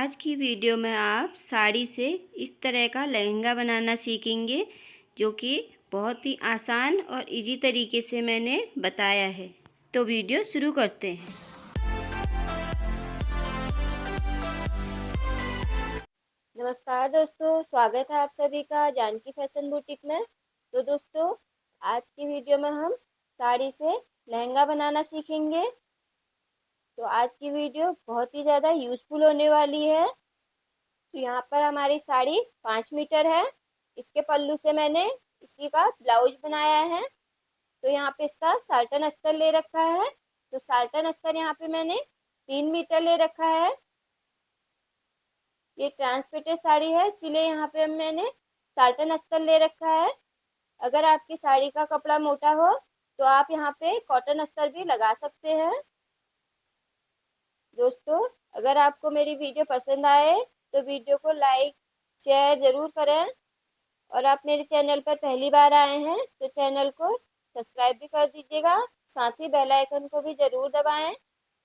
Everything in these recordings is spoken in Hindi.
आज की वीडियो में आप साड़ी से इस तरह का लहंगा बनाना सीखेंगे, जो कि बहुत ही आसान और इजी तरीके से मैंने बताया है। तो वीडियो शुरू करते हैं। नमस्कार दोस्तों, स्वागत है आप सभी का जानकी फैशन बुटीक में। तो दोस्तों, आज की वीडियो में हम साड़ी से लहंगा बनाना सीखेंगे। तो आज की वीडियो बहुत ही ज़्यादा यूजफुल होने वाली है। तो यहाँ पर हमारी साड़ी 5 मीटर है। इसके पल्लू से मैंने इसी का ब्लाउज बनाया है। तो यहाँ पे इसका साल्टन अस्तर ले रखा है। तो साल्टन अस्तर यहाँ पे मैंने 3 मीटर ले रखा है। ये ट्रांसपेरेंट साड़ी है, इसीलिए यहाँ पे मैंने साल्टन अस्तर ले रखा है। अगर आपकी साड़ी का कपड़ा मोटा हो तो आप यहाँ पे कॉटन अस्तर भी लगा सकते हैं। दोस्तों, अगर आपको मेरी वीडियो पसंद आए तो वीडियो को लाइक शेयर ज़रूर करें, और आप मेरे चैनल पर पहली बार आए हैं तो चैनल को सब्सक्राइब भी कर दीजिएगा। साथ ही बेल आइकन को भी ज़रूर दबाएं,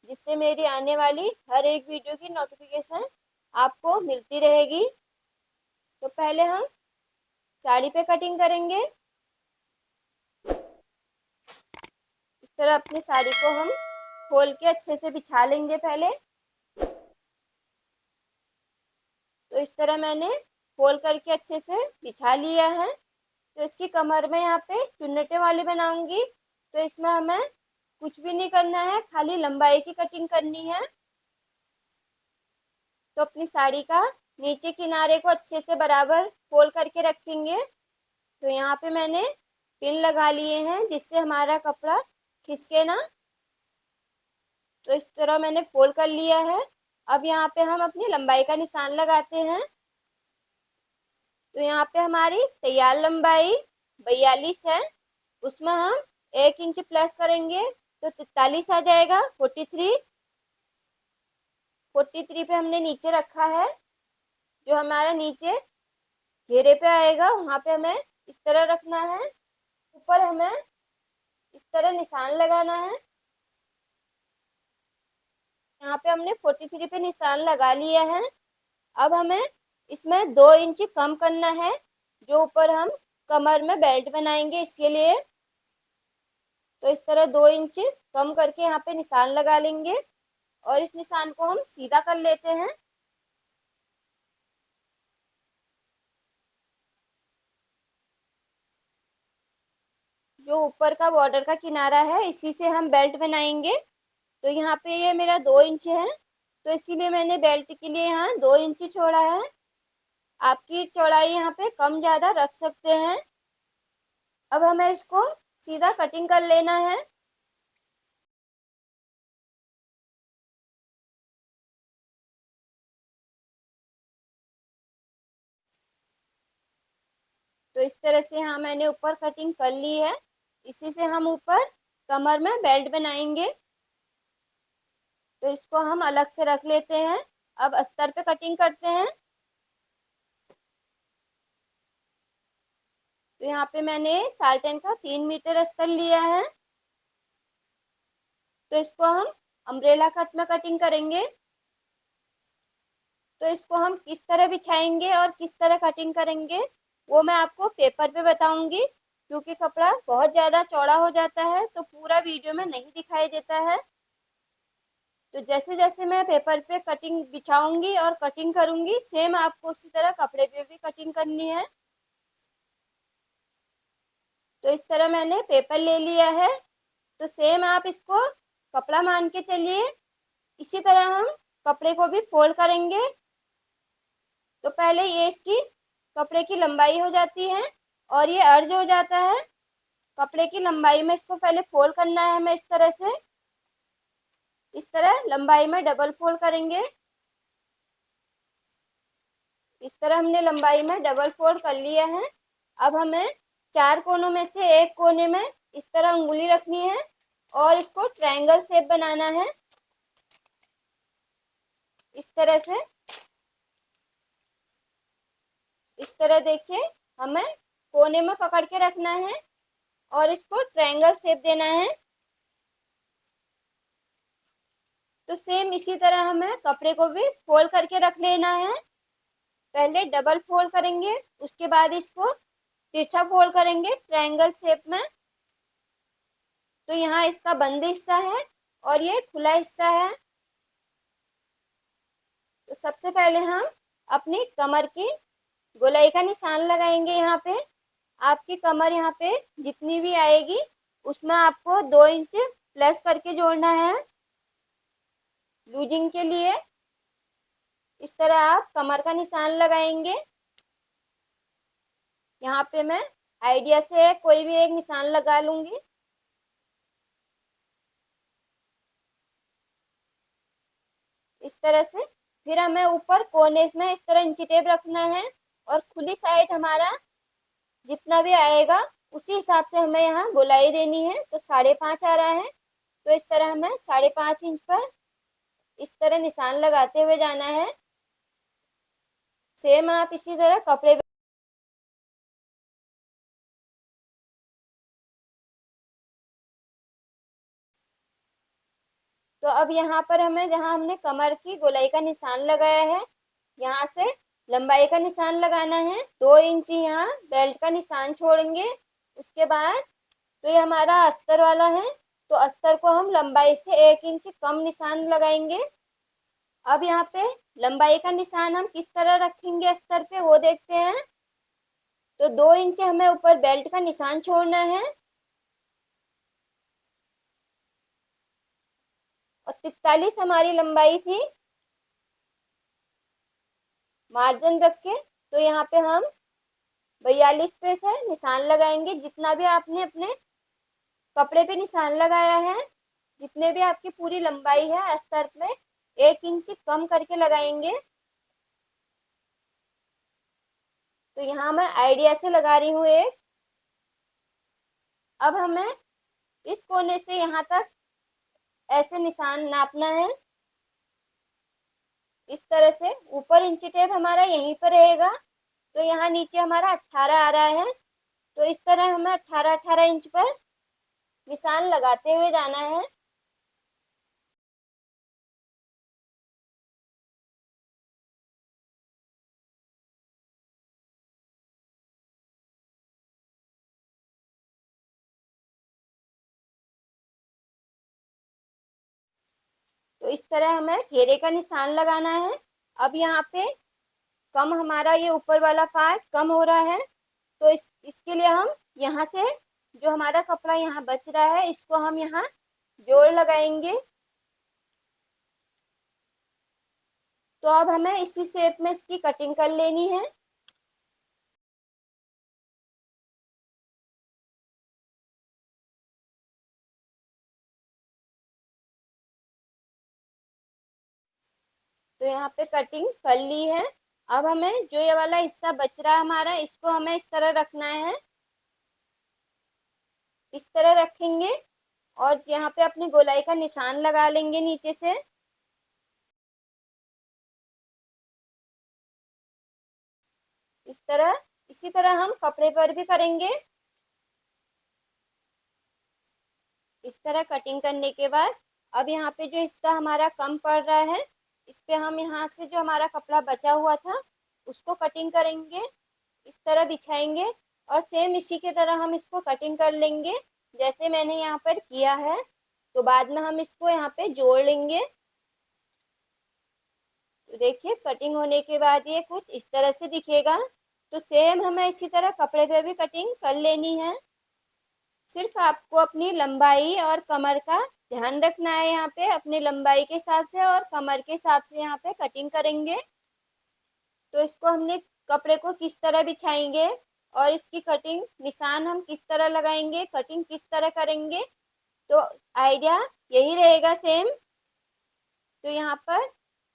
जिससे मेरी आने वाली हर एक वीडियो की नोटिफिकेशन आपको मिलती रहेगी। तो पहले हम साड़ी पे कटिंग करेंगे। इस तरह अपनी साड़ी को हम खोल के अच्छे से बिछा लेंगे पहले। तो इस तरह मैंने खोल करके अच्छे से बिछा लिया है। तो इसकी कमर में यहाँ पे चुन्नटे वाली बनाऊंगी। तो इसमें हमें कुछ भी नहीं करना है, खाली लंबाई की कटिंग करनी है। तो अपनी साड़ी का नीचे किनारे को अच्छे से बराबर फोल्ड करके रखेंगे। तो यहाँ पे मैंने पिन लगा लिए हैं, जिससे हमारा कपड़ा खिसके ना। तो इस तरह मैंने फोल्ड कर लिया है। अब यहाँ पे हम अपनी लंबाई का निशान लगाते हैं। तो यहाँ पे हमारी तैयार लंबाई 42 है। उसमें हम 1 इंच प्लस करेंगे तो 43 आ जाएगा। 43 पे हमने नीचे रखा है। जो हमारा नीचे घेरे पे आएगा वहां पे हमें इस तरह रखना है। ऊपर हमें इस तरह निशान लगाना है। यहाँ पे हमने 43 पे निशान लगा लिया है। अब हमें इसमें 2 इंच कम करना है, जो ऊपर हम कमर में बेल्ट बनाएंगे इसके लिए। तो इस तरह 2 इंच कम करके यहाँ पे निशान लगा लेंगे, और इस निशान को हम सीधा कर लेते हैं। जो ऊपर का बॉर्डर का किनारा है, इसी से हम बेल्ट बनाएंगे। तो यहाँ पे ये मेरा 2 इंच है, तो इसीलिए मैंने बेल्ट के लिए यहाँ 2 इंच छोड़ा है। आपकी चौड़ाई यहाँ पे कम ज्यादा रख सकते हैं। अब हमें इसको सीधा कटिंग कर लेना है। तो इस तरह से यहाँ मैंने ऊपर कटिंग कर ली है। इसी से हम ऊपर कमर में बेल्ट बनाएंगे। तो इसको हम अलग से रख लेते हैं। अब अस्तर पे कटिंग करते हैं। तो यहाँ पे मैंने साल्टन का 3 मीटर अस्तर लिया है। तो इसको हम अम्ब्रेला कट में कटिंग करेंगे। तो इसको हम किस तरह बिछाएंगे और किस तरह कटिंग करेंगे, वो मैं आपको पेपर पे बताऊंगी। क्योंकि कपड़ा बहुत ज़्यादा चौड़ा हो जाता है तो पूरा वीडियो में नहीं दिखाई देता है। तो जैसे जैसे मैं पेपर पे कटिंग बिछाऊंगी और कटिंग करूंगी, सेम आपको उसी तरह कपड़े पे भी कटिंग करनी है। तो इस तरह मैंने पेपर ले लिया है। तो सेम आप इसको कपड़ा मान के चलिए। इसी तरह हम कपड़े को भी फोल्ड करेंगे। तो पहले ये इसकी कपड़े की लंबाई हो जाती है और ये अर्ज हो जाता है। कपड़े की लंबाई में इसको पहले फोल्ड करना है हमें इस तरह से। इस तरह लंबाई में डबल फोल्ड करेंगे। इस तरह हमने लंबाई में डबल फोल्ड कर लिया है। अब हमें 4 कोनों में से एक कोने में इस तरह उंगली रखनी है और इसको ट्रायंगल शेप बनाना है इस तरह से। इस तरह देखिए, हमें कोने में पकड़ के रखना है और इसको ट्रायंगल शेप देना है। तो सेम इसी तरह हमें कपड़े को भी फोल्ड करके रख लेना है। पहले डबल फोल्ड करेंगे, उसके बाद इसको तिरछा फोल्ड करेंगे ट्रायंगल शेप में। तो यहाँ इसका बंद हिस्सा है और ये खुला हिस्सा है। तो सबसे पहले हम अपनी कमर की गोलाई का निशान लगाएंगे। यहाँ पे आपकी कमर यहाँ पे जितनी भी आएगी उसमें आपको 2 इंच प्लस करके जोड़ना है लूजिंग के लिए। इस तरह आप कमर का निशान लगाएंगे। यहाँ पे मैं आइडिया से कोई भी एक निशान लगा लूंगी। इस तरह से फिर हमें ऊपर कोने में इस तरह इंची टेप रखना है और खुली साइड हमारा जितना भी आएगा उसी हिसाब से हमें यहाँ गोलाई देनी है। तो 5.5 आ रहा है, तो इस तरह हमें 5.5 इंच पर इस तरह निशान लगाते हुए जाना है। सेम आप इसी तरह कपड़े तो अब यहाँ पर हमें जहाँ हमने कमर की गोलाई का निशान लगाया है यहाँ से लंबाई का निशान लगाना है। 2 इंच यहाँ बेल्ट का निशान छोड़ेंगे। उसके बाद तो ये हमारा अस्तर वाला है, तो अस्तर को हम लंबाई से 1 इंच कम निशान लगाएंगे। अब यहाँ पे लंबाई का निशान हम किस तरह रखेंगे अस्तर पे वो देखते हैं। तो 2 इंच हमें ऊपर बेल्ट का निशान छोड़ना है और 43 हमारी लंबाई थी मार्जिन रख के। तो यहाँ पे हम 42 पे से निशान लगाएंगे। जितना भी आपने अपने कपड़े पे निशान लगाया है, जितने भी आपकी पूरी लंबाई है अस्तर में 1 इंच कम करके लगाएंगे। तो यहाँ मैं आइडिया से लगा रही हूँ एक। अब हमें इस कोने से यहाँ तक ऐसे निशान नापना है। इस तरह से ऊपर इंची टेप हमारा यहीं पर रहेगा। तो यहाँ नीचे हमारा 18 आ रहा है, तो इस तरह हमें 18 इंच पर निशान लगाते हुए जाना है। तो इस तरह हमें घेरे का निशान लगाना है। अब यहाँ पे कम हमारा ये ऊपर वाला पार्ट कम हो रहा है, तो इसके लिए हम यहाँ से जो हमारा कपड़ा यहाँ बच रहा है इसको हम यहाँ जोड़ लगाएंगे। तो अब हमें इसी शेप में इसकी कटिंग कर लेनी है। तो यहाँ पे कटिंग कर ली है। अब हमें जो ये वाला हिस्सा बच रहा है हमारा इसको हमें इस तरह रखना है। इस तरह रखेंगे और यहाँ पे अपनी गोलाई का निशान लगा लेंगे नीचे से। इस तरह इसी तरह हम कपड़े पर भी करेंगे। इस तरह कटिंग करने के बाद अब यहाँ पे जो हिस्सा हमारा कम पड़ रहा है इस पे हम यहाँ से जो हमारा कपड़ा बचा हुआ था उसको कटिंग करेंगे। इस तरह बिछाएंगे और सेम इसी के तरह हम इसको कटिंग कर लेंगे जैसे मैंने यहाँ पर किया है। तो बाद में हम इसको यहाँ पे जोड़ लेंगे। तो देखिए कटिंग होने के बाद ये कुछ इस तरह से दिखेगा। तो सेम हमें इसी तरह कपड़े पे भी कटिंग कर लेनी है। सिर्फ आपको अपनी लंबाई और कमर का ध्यान रखना है। यहाँ पे अपनी लंबाई के हिसाब से और कमर के हिसाब से यहाँ पे कटिंग करेंगे। तो इसको हमने कपड़े को किस तरह बिछाएंगे और इसकी कटिंग निशान हम किस तरह लगाएंगे, कटिंग किस तरह करेंगे, तो आइडिया यही रहेगा सेम। तो यहाँ पर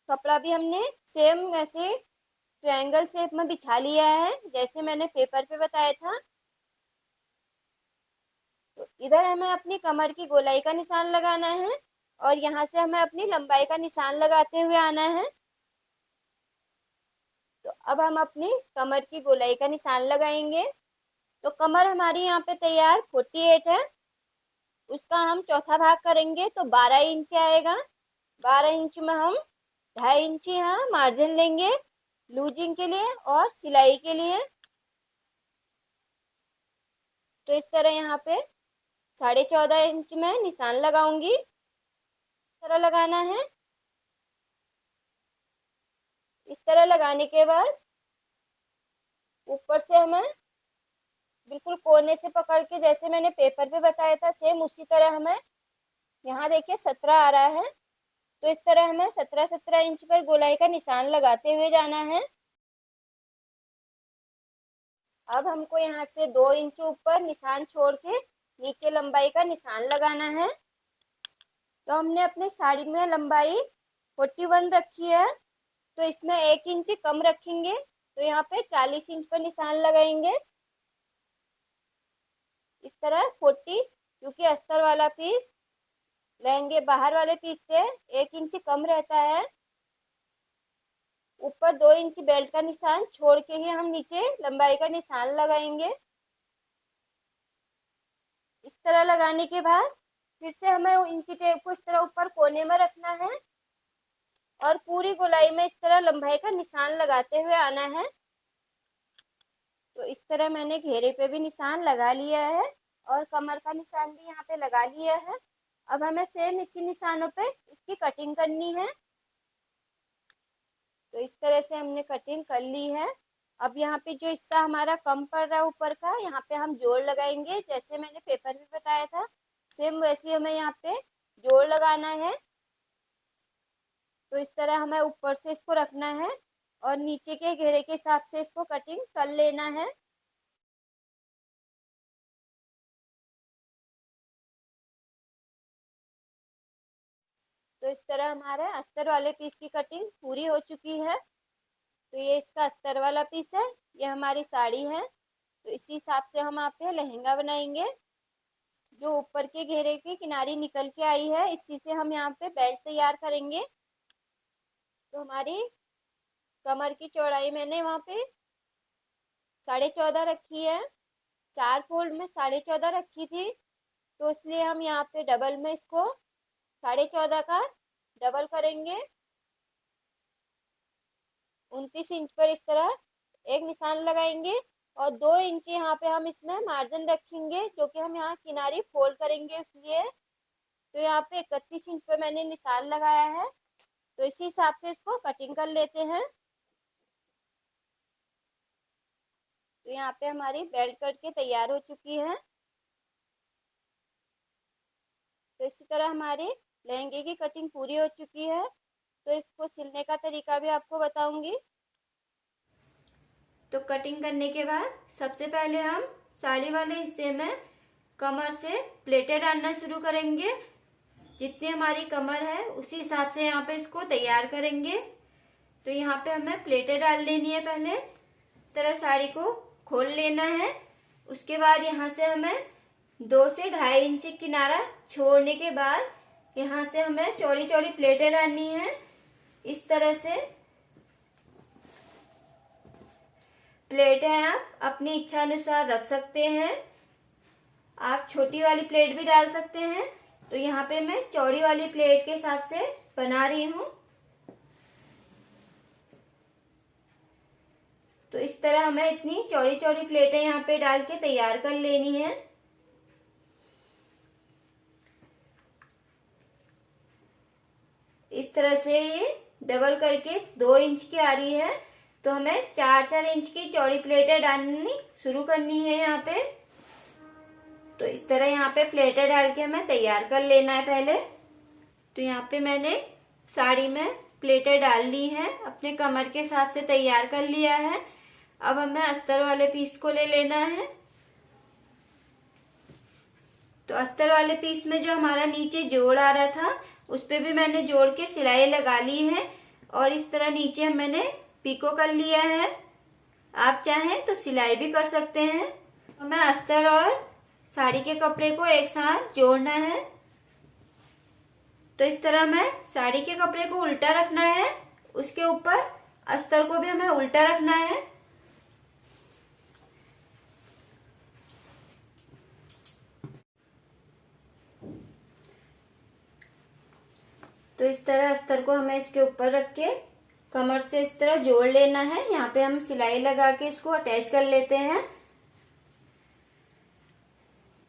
कपड़ा भी हमने सेम ऐसे ट्रायंगल शेप में बिछा लिया है जैसे मैंने पेपर पे बताया था। तो इधर हमें अपनी कमर की गोलाई का निशान लगाना है और यहाँ से हमें अपनी लंबाई का निशान लगाते हुए आना है। तो अब हम अपनी कमर की गोलाई का निशान लगाएंगे। तो कमर हमारी यहाँ पे तैयार 48 है, उसका हम चौथा भाग करेंगे तो 12 इंच आएगा। 12 इंच में हम 2.5 इंच यहाँ मार्जिन लेंगे लूजिंग के लिए और सिलाई के लिए। तो इस तरह यहाँ पे 14.5 इंच में निशान लगाऊंगी। इस तरह लगाना है। इस तरह लगाने के बाद ऊपर से हमें बिल्कुल कोने से पकड़ के, जैसे मैंने पेपर पे बताया था सेम उसी तरह हमें, यहाँ देखिए 17 आ रहा है, तो इस तरह हमें 17-17 इंच पर गोलाई का निशान लगाते हुए जाना है। अब हमको यहाँ से 2 इंच ऊपर निशान छोड़ के नीचे लंबाई का निशान लगाना है। तो हमने अपने साड़ी में लंबाई 41 रखी है, तो इसमें 1 इंच कम रखेंगे, तो यहाँ पे 40 इंच पर निशान लगाएंगे। इस तरह 40, क्योंकि अस्तर वाला पीस लहंगे बाहर वाले पीस से 1 इंच कम रहता है। ऊपर 2 इंच बेल्ट का निशान छोड़ के ही हम नीचे लंबाई का निशान लगाएंगे। इस तरह लगाने के बाद फिर से हमें इंची टेप को इस तरह ऊपर कोने में रखना है और पूरी गोलाई में इस तरह लंबाई का निशान लगाते हुए आना है। तो इस तरह मैंने घेरे पे भी निशान लगा लिया है और कमर का निशान भी यहाँ पे लगा लिया है। अब हमें सेम इसी निशानों पे इसकी कटिंग करनी है। तो इस तरह से हमने कटिंग कर ली है। अब यहाँ पे जो हिस्सा हमारा कम पड़ रहा है ऊपर का, यहाँ पे हम जोड़ लगाएंगे, जैसे मैंने पेपर में बताया था सेम वैसे ही हमें यहाँ पे जोड़ लगाना है। तो इस तरह हमें ऊपर से इसको रखना है और नीचे के घेरे के हिसाब से इसको कटिंग कर लेना है। तो इस तरह हमारे अस्तर वाले पीस की कटिंग पूरी हो चुकी है। तो ये इसका अस्तर वाला पीस है, ये हमारी साड़ी है। तो इसी हिसाब से हम यहाँ पे लहंगा बनाएंगे। जो ऊपर के घेरे की किनारी निकल के आई है, इसी से हम यहाँ पे बेल्ट तैयार करेंगे। तो हमारी कमर की चौड़ाई मैंने वहाँ पे 14.5 रखी है। 4 फोल्ड में 14.5 रखी थी, तो इसलिए हम यहाँ पे डबल में इसको 14.5 का डबल करेंगे। 29 इंच पर इस तरह एक निशान लगाएंगे और 2 इंच यहाँ पे हम इसमें मार्जिन रखेंगे, जो कि हम यहाँ किनारी फोल्ड करेंगे इसलिए। तो यहाँ पे 31 इंच पे मैंने निशान लगाया है। तो इसी हिसाब से इसको कटिंग कर लेते हैं। तो यहाँ पे हमारी बेल्ट कट के तैयार हो चुकी है। तो इसी तरह हमारे लहंगे की कटिंग पूरी हो चुकी है। तो इसको सिलने का तरीका भी आपको बताऊंगी। तो कटिंग करने के बाद सबसे पहले हम साड़ी वाले हिस्से में कमर से प्लेटें डालना शुरू करेंगे। जितनी हमारी कमर है उसी हिसाब से यहाँ पे इसको तैयार करेंगे। तो यहाँ पे हमें प्लेटें डाल लेनी है। पहले तरह साड़ी को खोल लेना है। उसके बाद यहाँ से हमें 2 से 2.5 इंच किनारा छोड़ने के बाद यहाँ से हमें चौड़ी चौड़ी प्लेटें डालनी है। इस तरह से प्लेटें आप अपनी इच्छा अनुसार रख सकते हैं। आप छोटी वाली प्लेट भी डाल सकते हैं। तो यहाँ पे मैं चौड़ी वाली प्लेट के हिसाब से बना रही हूँ। तो इस तरह हमें इतनी चौड़ी चौड़ी प्लेटें यहाँ पे डाल के तैयार कर लेनी है। इस तरह से ये डबल करके 2 इंच की आ रही है। तो हमें 4-4 इंच की चौड़ी प्लेटें डालनी शुरू करनी है यहाँ पे। तो इस तरह यहाँ पे प्लेटें डाल के हमें तैयार कर लेना है पहले। तो यहाँ पे मैंने साड़ी में प्लेटें डाल ली हैं, अपने कमर के हिसाब से तैयार कर लिया है। अब हमें अस्तर वाले पीस को ले लेना है। तो अस्तर वाले पीस में जो हमारा नीचे जोड़ आ रहा था उस पे भी मैंने जोड़ के सिलाई लगा ली है और इस तरह नीचे मैंने पिको कर लिया है। आप चाहें तो सिलाई भी कर सकते हैं। हमें अस्तर और साड़ी के कपड़े को एक साथ जोड़ना है। तो इस तरह मैं साड़ी के कपड़े को उल्टा रखना है, उसके ऊपर अस्तर को भी हमें उल्टा रखना है। तो इस तरह अस्तर को हमें इसके ऊपर रख के कमर से इस तरह जोड़ लेना है। यहाँ पे हम सिलाई लगा के इसको अटैच कर लेते हैं।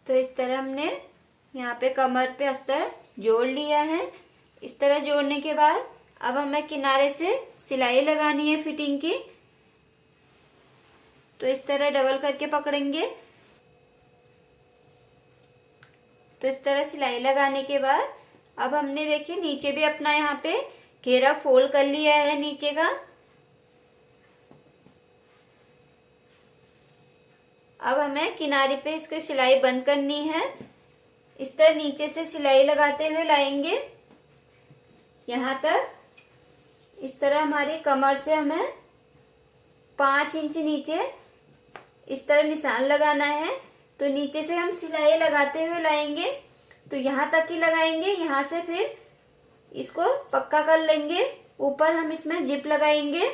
तो इस तरह हमने यहाँ पे कमर पे अस्तर जोड़ लिया है। इस तरह जोड़ने के बाद अब हमें किनारे से सिलाई लगानी है फिटिंग की। तो इस तरह डबल करके पकड़ेंगे। तो इस तरह सिलाई लगाने के बाद अब हमने देखिए नीचे भी अपना यहाँ पे घेरा फोल्ड कर लिया है नीचे का। अब हमें किनारे पे इसको सिलाई बंद करनी है। इस तरह नीचे से सिलाई लगाते हुए लाएंगे यहाँ तक। इस तरह हमारी कमर से हमें 5 इंच नीचे इस तरह निशान लगाना है। तो नीचे से हम सिलाई लगाते हुए लाएंगे, तो यहाँ तक ही लगाएंगे। यहाँ से फिर इसको पक्का कर लेंगे। ऊपर हम इसमें जिप लगाएंगे।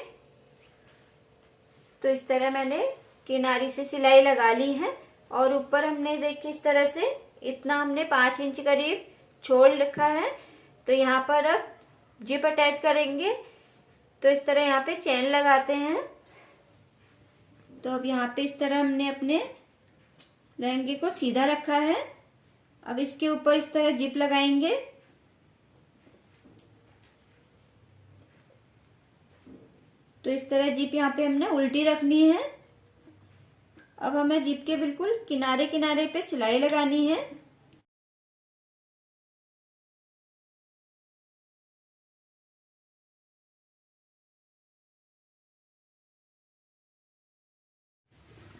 तो इस तरह मैंने किनारी से सिलाई लगा ली है और ऊपर हमने देखिए इस तरह से इतना हमने 5 इंच करीब छोड़ रखा है। तो यहाँ पर अब जिप अटैच करेंगे। तो इस तरह यहाँ पे चेन लगाते हैं। तो अब यहाँ पे इस तरह हमने अपने लहंगे को सीधा रखा है। अब इसके ऊपर इस तरह जिप लगाएंगे। तो इस तरह जिप यहाँ पे हमने उल्टी रखनी है। अब हमें जिप के बिल्कुल किनारे किनारे पे सिलाई लगानी है।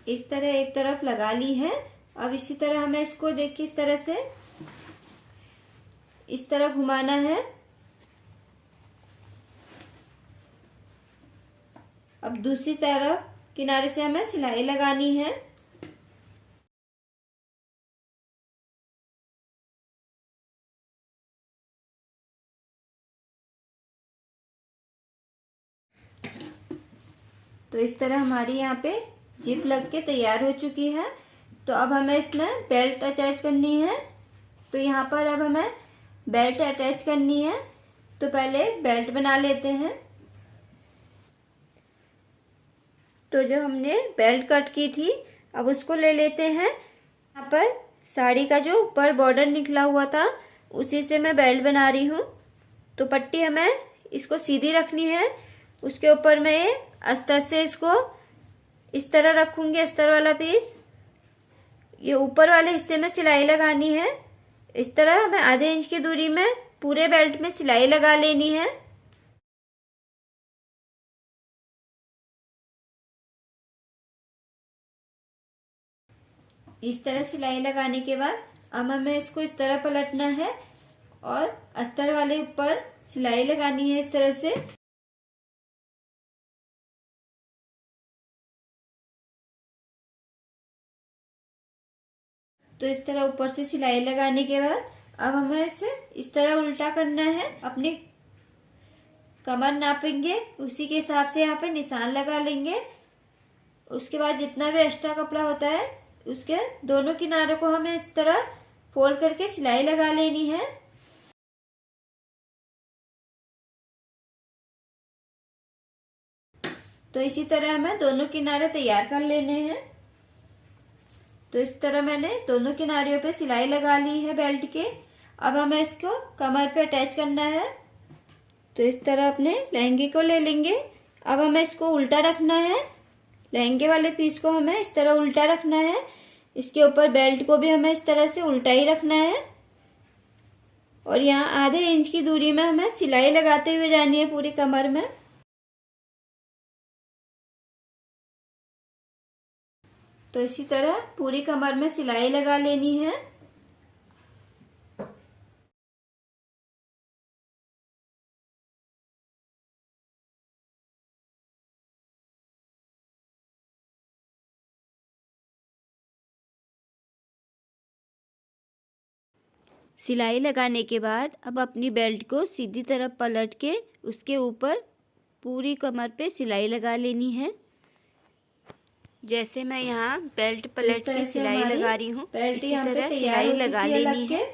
इस तरह एक तरफ लगा ली है। अब इसी तरह हमें इसको देखिए इस तरह से इस तरह घुमाना है। अब दूसरी तरफ किनारे से हमें सिलाई लगानी है। तो इस तरह हमारी यहाँ पे जिप लग के तैयार हो चुकी है। तो अब हमें इसमें बेल्ट अटैच करनी है। तो यहाँ पर अब हमें बेल्ट अटैच करनी है। तो पहले बेल्ट बना लेते हैं। तो जो हमने बेल्ट कट की थी अब उसको ले लेते हैं। यहाँ पर साड़ी का जो ऊपर बॉर्डर निकला हुआ था उसी से मैं बेल्ट बना रही हूँ। तो पट्टी हमें इसको सीधी रखनी है। उसके ऊपर मैं ये अस्तर से इसको इस तरह रखूँगी, अस्तर वाला पीस। ये ऊपर वाले हिस्से में सिलाई लगानी है। इस तरह हमें आधे इंच की दूरी में पूरे बेल्ट में सिलाई लगा लेनी है। इस तरह सिलाई लगाने के बाद अब हमें इसको इस तरह पलटना है और अस्तर वाले ऊपर सिलाई लगानी है इस तरह से। तो इस तरह ऊपर से सिलाई लगाने के बाद अब हमें इसे इस तरह उल्टा करना है। अपनी कमर नापेंगे, उसी के हिसाब से यहाँ पे निशान लगा लेंगे। उसके बाद जितना भी एक्स्ट्रा कपड़ा होता है उसके दोनों किनारों को हमें इस तरह फोल्ड करके सिलाई लगा लेनी है। तो इसी तरह हमें दोनों किनारे तैयार कर लेने हैं। तो इस तरह मैंने दोनों किनारियों पे सिलाई लगा ली है बेल्ट के। अब हमें इसको कमर पे अटैच करना है। तो इस तरह अपने लहंगे को ले लेंगे। अब हमें इसको उल्टा रखना है। लहंगे वाले पीस को हमें इस तरह उल्टा रखना है। इसके ऊपर बेल्ट को भी हमें इस तरह से उल्टा ही रखना है। और यहाँ आधे इंच की दूरी में हमें सिलाई लगाते हुए जानी है पूरी कमर में। तो इसी तरह पूरी कमर में सिलाई लगा लेनी है। सिलाई लगाने के बाद अब अपनी बेल्ट को सीधी तरफ पलट के उसके ऊपर पूरी कमर पे सिलाई लगा लेनी है। जैसे मैं यहाँ बेल्ट पलट के सिलाई लगा रही हूँ, इसी तरह सिलाई लगा लेनी है।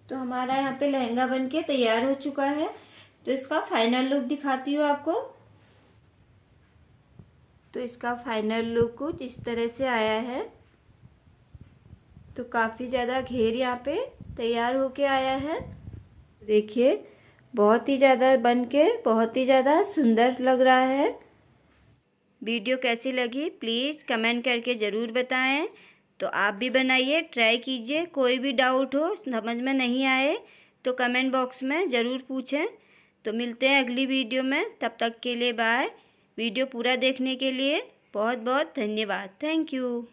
तो हमारा यहाँ पे लहंगा बन के तैयार हो चुका है। तो इसका फाइनल लुक दिखाती हूँ आपको। तो इसका फाइनल लुक कुछ इस तरह से आया है। तो काफ़ी ज़्यादा घेर यहाँ पे तैयार होके आया है। देखिए बहुत ही ज़्यादा बन के बहुत ही ज़्यादा सुंदर लग रहा है। वीडियो कैसी लगी प्लीज़ कमेंट करके ज़रूर बताएं। तो आप भी बनाइए, ट्राई कीजिए। कोई भी डाउट हो, समझ में नहीं आए तो कमेंट बॉक्स में ज़रूर पूछें। तो मिलते हैं अगली वीडियो में, तब तक के लिए बाय। वीडियो पूरा देखने के लिए बहुत बहुत धन्यवाद। Thank you.